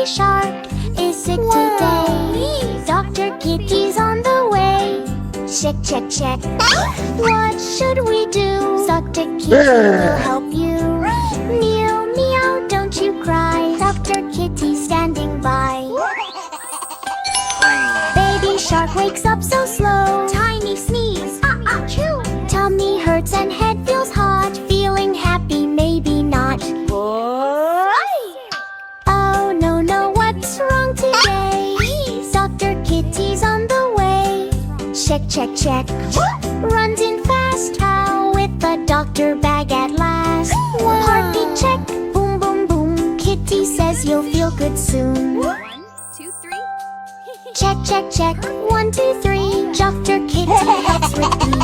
Shark is sick today. Dr. Kitty's on the way. Check, check, check. What should we do? Dr. Kitty will help you. Meow, meow, don't you cry. Dr. Kitty's standing by. Baby Shark wakes up so slow. Tiny sneeze, achoo. Tummy hurts and head feels hot. Feeling happy, maybe not. Oh no, no, what's wrong today? Dr. Kitty's on the way. Check, check, check. Runs in fast. How with the doctor bag at last. Heartbeat check. Boom, boom, boom. Kitty says you'll feel good soon. 1, 2, 3. Check, check, check. 1, 2, 3. Dr. Kitty helps with me.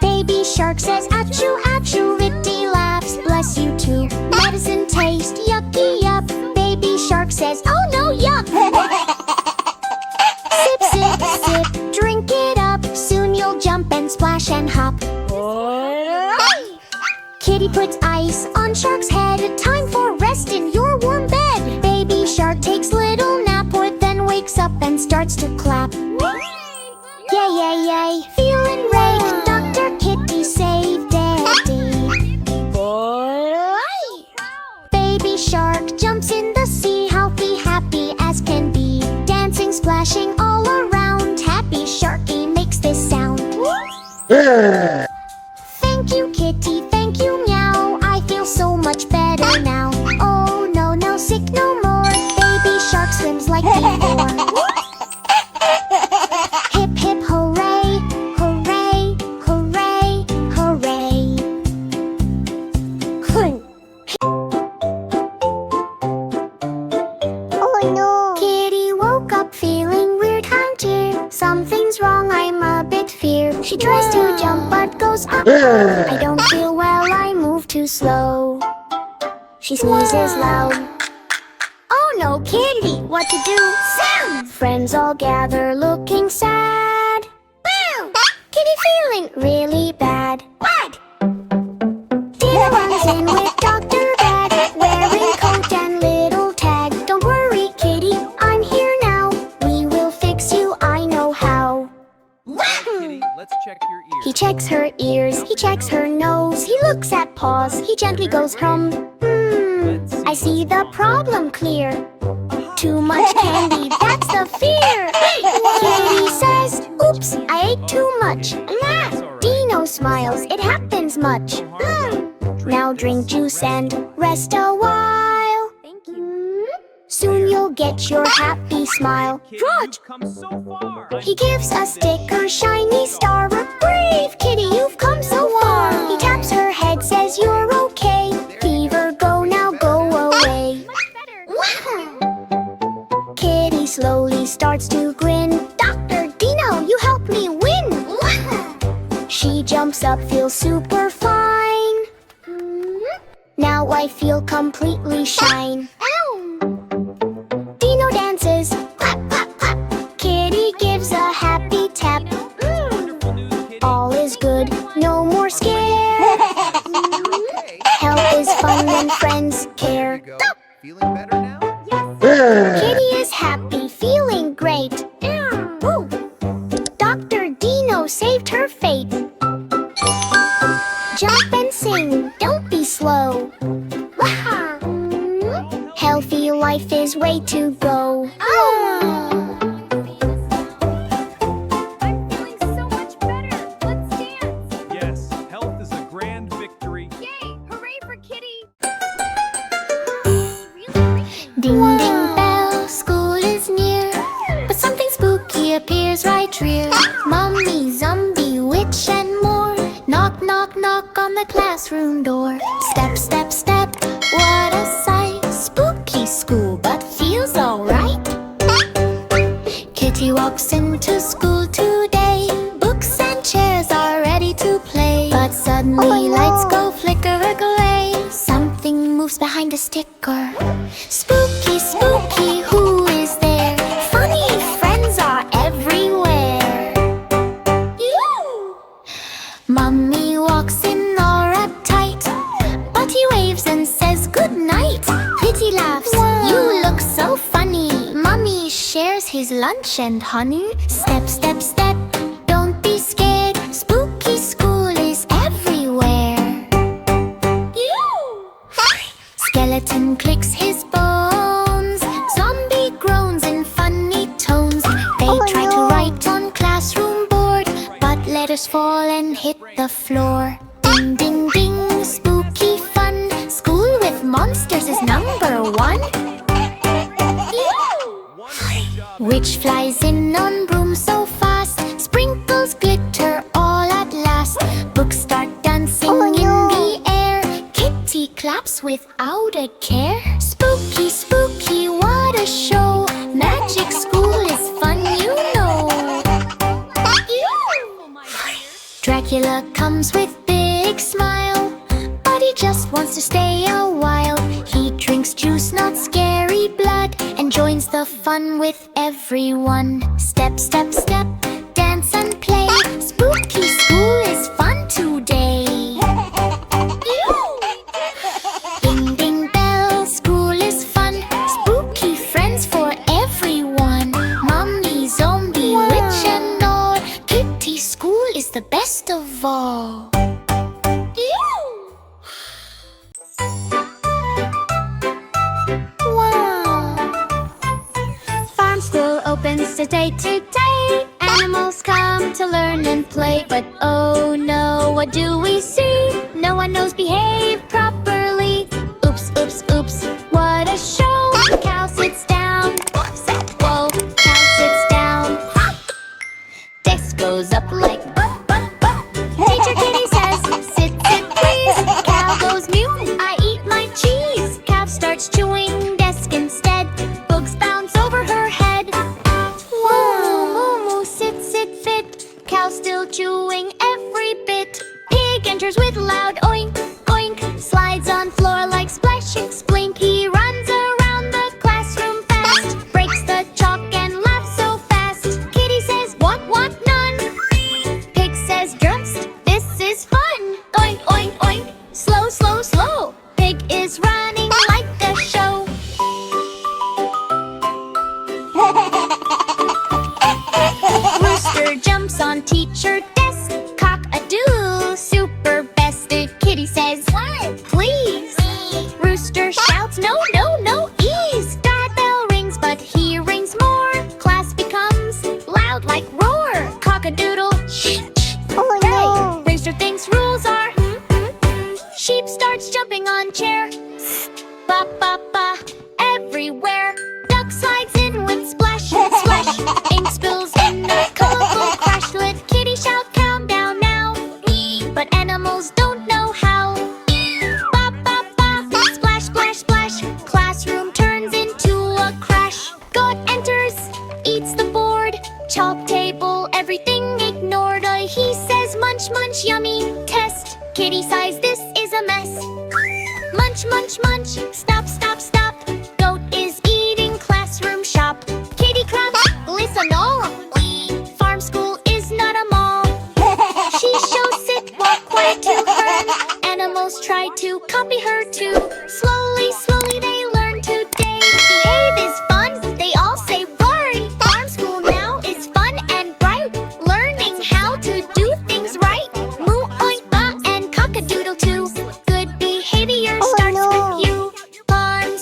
Baby Shark says achoo, achoo. Ritty laughs, bless you too. Medicine taste, yucky, yup. Baby Shark says, oh no, yuck. Sip, sip, sip, drink it up. Soon you'll jump and splash and hop. Kitty puts ice on Shark's head. Time for rest in your warm bed. Baby Shark takes little nap, or then wakes up and starts to clap. Yay, yay, yay, feeling great. Dr. Kitty saved Daddy. Baby Shark jumps in the sea. Healthy, happy as can be. Dancing, splashing all around. Happy Sharky makes this sound. Thank you, Kitty, thank you, meow. I feel so much better now. Oh no, no, sick no more. Baby Shark swims like before. Hip, hip, hooray, hooray, hooray, hooray. Oh no! Kitty woke up feeling weird, hunter. Something's wrong, I'm a bit feared. She tries to jump but goes up. I don't feel well, I move too slow. She sneezes loud. Oh no, Kitty, what to do? Sound! Friends all gather looking sad. Boom! Kitty feeling really bad. What? Dina runs in with Dr. Bag, wearing coat and little tag. Don't worry, Kitty, I'm here now. We will fix you, I know how. Kitty, let's check your ears. He checks her ears, he checks her nose. He looks at paws, he gently goes I see the problem clear. Too much candy, that's the fear. Kitty says, oops, I ate too much. Dino smiles, it happens much. Now drink juice and rest a while. Thank you. Soon you'll get your happy smile. Kitty, you've come so far. He gives a sticker, shiny star. Brave Kitty, you've come so far. He taps her head, says you're okay. Fever, go now, go away. Kitty slowly starts to grin. Dr. Dino, you helped me win. She jumps up, feels super fine. Now I feel completely shine. Dino dances, clap, clap, clap. Kitty gives a happy tap. All is good, no more scare. Health is fun when friends care. Feeling better now? Kitty is happy, feeling great. Ooh. Dr. Dino saved her fate. Jump and sing, don't be slow. Healthy life is way to go. I'm feeling so much better. Let's dance. Yes, health is a grand victory. Yay! Hooray for Kitty! Ding ding bell, school is near. But something spooky appears right here. Mummy, zombie, witch and more. Knock, knock, knock on the classroom door. Step, step, step, what a sight. Spooky school, but feels alright. Kitty walks into school today. Books and chairs are ready to play. But suddenly lights go flicker-a-glay. Something moves behind a sticker. Spooky, spooky, who is there? Funny friends are everywhere. Mummy walks in all uptight, but he waves and says good night. Kitty laughs. lunch and honey. Step, step, step, don't be scared. Spooky school is everywhere. Skeleton clicks his bones. Zombie groans in funny tones. They try to write on classroom board, but letters fall and hit the floor. Ding, ding, ding, spooky fun. School with monsters is number one. Witch flies in on broom so fast. Sprinkles glitter all at last. Books start dancing in the air. Kitty claps without a care. Spooky, spooky, what a show. Magic school is fun, you know. Dracula comes with big smile, but he just wants to stay a while. He drinks juice, not scary blood, and joins the fun with everyone. Step, step, step, dance and play. Spooky school is fun today. Ding, ding, bell, school is fun. Spooky friends for everyone. Mummy, zombie, witch and all. Kitty school is the best of all. Farm school opens today. Animals come to learn and play. But oh no, what do we see? No one knows behave properly. Oops, oops, oops, what a show. Cow sits down. Whoa, cow sits down. Desk goes up like Teacher Kitty says, sit, sit, please. Cow goes mute, I eat my cheese. Cow starts chewing desk instead. Bugs bounce over her head. Whoa, moo moo, sit, sit, fit. Cow still chewing every bit. Pig enters with loud oink, oink. Slides on floor like splashing splink. He runs around the classroom fast. Breaks the chalk and laughs so fast. Kitty says, what, none. Pig says, drums, this is fun. Oink, oink, oink. Slow, slow, slow. Pig is running like the show. Rooster jumps on teacher desk. Cock-a-doodle, super best. Kitty says, what? Please. Rooster shouts, no, no, no, ease. Doorbell rings, but he rings more. Class becomes loud like roar. Cock-a-doodle, shh, shh. Oh no. Rooster thinks rules are Sheep starts jumping on chair. Ba, ba, ba, everywhere. Duck slides in with splash, splash. Ink spills in a colorful crash. Let Kitty shout, calm down now. But animals don't know how. Ba, ba, ba, splash, splash, splash. Classroom turns into a crash. Goat enters, eats the board. Chalk table, everything ignored. He says, munch, munch, yummy, test. Kitty sighs, this is a mess. Munch, munch, munch, stop, stop, stop. Goat is eating classroom shop. Kitty crumbs, listen all. Farm school is not a mall. She shows sit, walk quiet to her. Animals try to copy her too. Slowly, slowly they learn today. Behave is fun, they all say right. Farm school now is fun and bright. Learning how to do things right. Moo, oink, ba, and cock-a-doodle too. Good behavior starts with you. Farm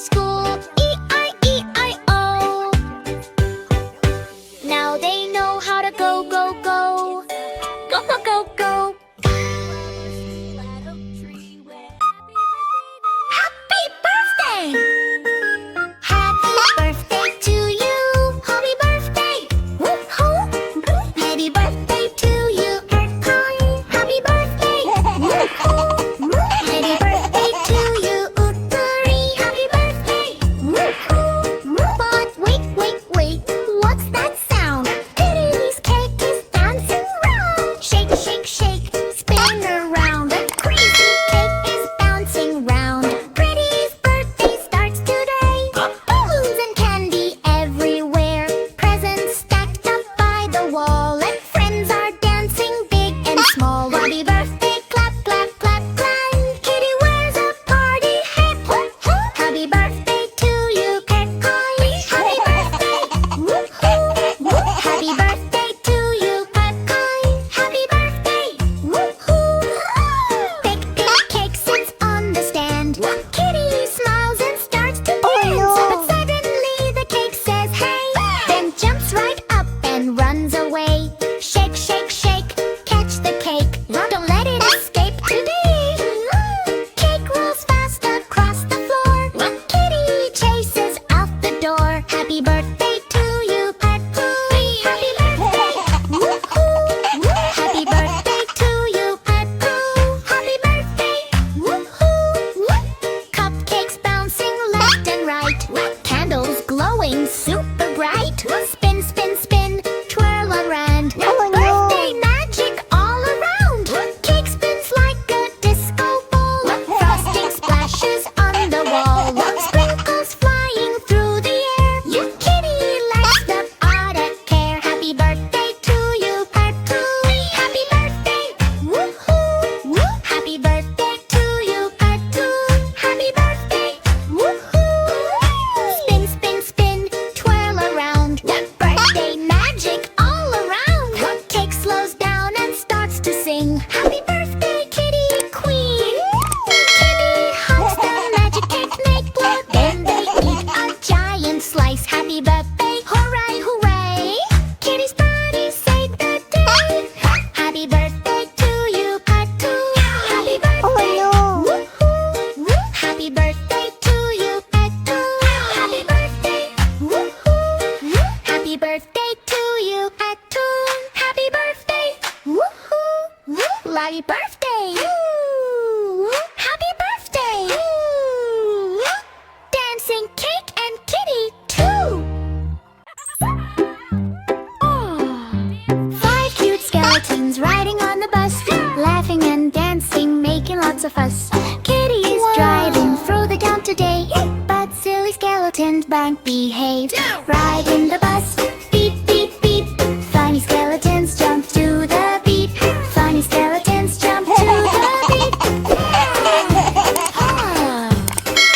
bank behaved. Ride in the bus, beep, beep, beep. Funny skeletons jump to the beat. Funny skeletons jump to the beat.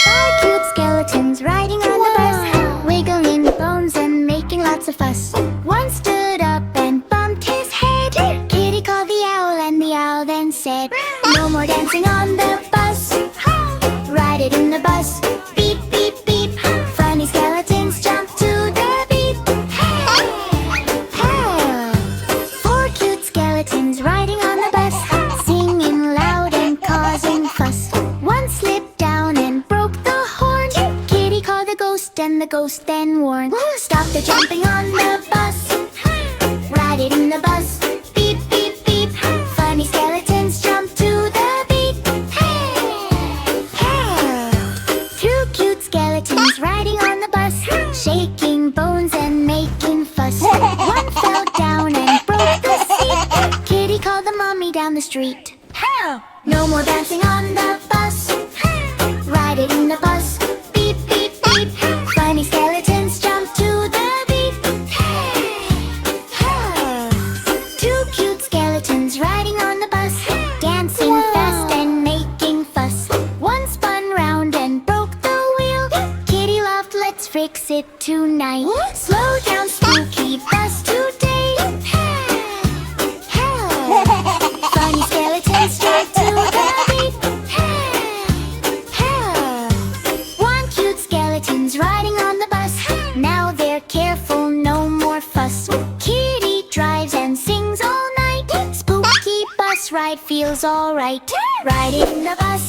Five cute skeletons riding on the bus, wiggling bones and making lots of fuss. One stood up and bumped his head. Kitty called the owl and the owl then said, "No more dancing on the bus. Ride it in the bus, beep, beep, beep. Funny skeletons jump to the beat." Four cute skeletons riding on the bus, singing loud and causing fuss. One slipped down and broke the horn. Kitty called the ghost and the ghost then warned, "Stop the jumping on the bus. Ride it in the bus, beep, beep, beep. Funny skeletons jump to the beat." Two cute skeletons riding on the bus, shaking bones and making fuss. One fell down and broke the seat. Kitty called the mommy down the street. "No more dancing on the bus. Ride it in the bus, beep, beep, beep. Funny skeletons jump to the beat." Two cute skeletons riding on the bus, dancing fast and making fuss. One spun round and broke the wheel. Kitty laughed, "Let's fix it tonight. Slow down, spooky bus today." Funny skeletons jump to the beat. One cute skeleton's riding on the bus. Now they're careful, no more fuss. Kitty drives and sings all night. Spooky bus ride feels alright. Ride in the bus,